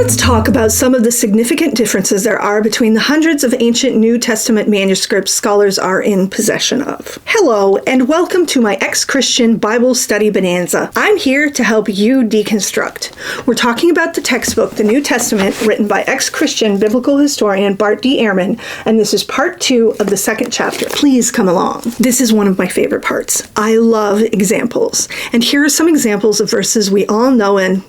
Let's talk about some of the significant differences there are between the hundreds of ancient New Testament manuscripts scholars are in possession of. Hello, and welcome to my ex-Christian Bible study bonanza. I'm here to help you deconstruct. We're talking about the textbook, the New Testament, written by ex-Christian biblical historian Bart Ehrman, and this is part 2 of the second chapter. Please come along. This is one of my favorite parts. I love examples, and here are some examples of verses we all know and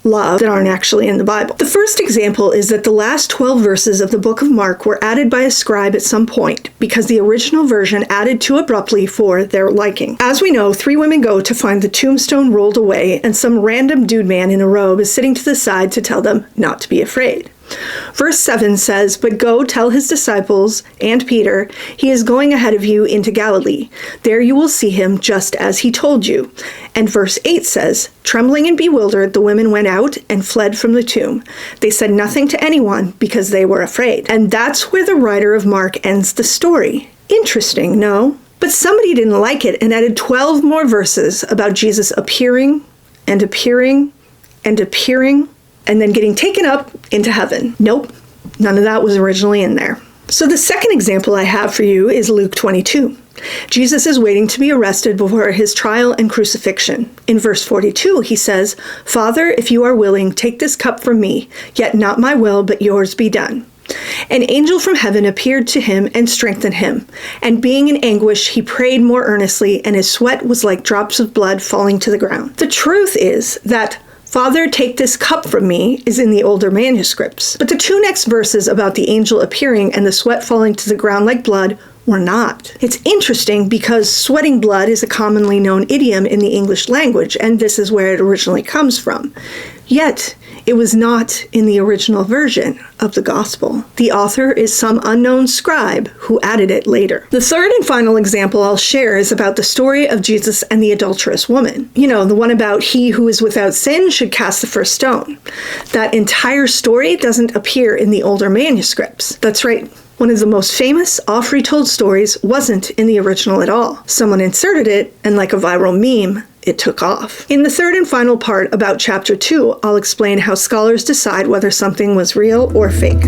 love that aren't actually in the Bible. The first example is that the last 12 verses of the book of Mark were added by a scribe at some point because the original version added too abruptly for their liking. As we know, 3 women go to find the tombstone rolled away, and some random dude man in a robe is sitting to the side to tell them not to be afraid. Verse 7 says, "But go tell his disciples and Peter, he is going ahead of you into Galilee. There you will see him just as he told you." And verse 8 says, "Trembling and bewildered, the women went out and fled from the tomb. They said nothing to anyone because they were afraid." And that's where the writer of Mark ends the story. Interesting, no? But somebody didn't like it and added 12 more verses about Jesus appearing and appearing and appearing, and then getting taken up into heaven. Nope, none of that was originally in there. So the second example I have for you is Luke 22. Jesus is waiting to be arrested before his trial and crucifixion. In verse 42, he says, "Father, if you are willing, take this cup from me, yet not my will, but yours be done." An angel from heaven appeared to him and strengthened him. And being in anguish, he prayed more earnestly, and his sweat was like drops of blood falling to the ground. The truth is that "Father, take this cup from me" is in the older manuscripts. But the 2 next verses about the angel appearing and the sweat falling to the ground like blood were not. It's interesting because sweating blood is a commonly known idiom in the English language, and this is where it originally comes from. Yet, it was not in the original version of the gospel. The author is some unknown scribe who added it later. The third and final example I'll share is about the story of Jesus and the adulterous woman. You know, the one about he who is without sin should cast the first stone. That entire story doesn't appear in the older manuscripts. That's right. One of the most famous, oft-retold stories wasn't in the original at all. Someone inserted it, and like a viral meme, it took off. In the third and final part about chapter 2, I'll explain how scholars decide whether something was real or fake.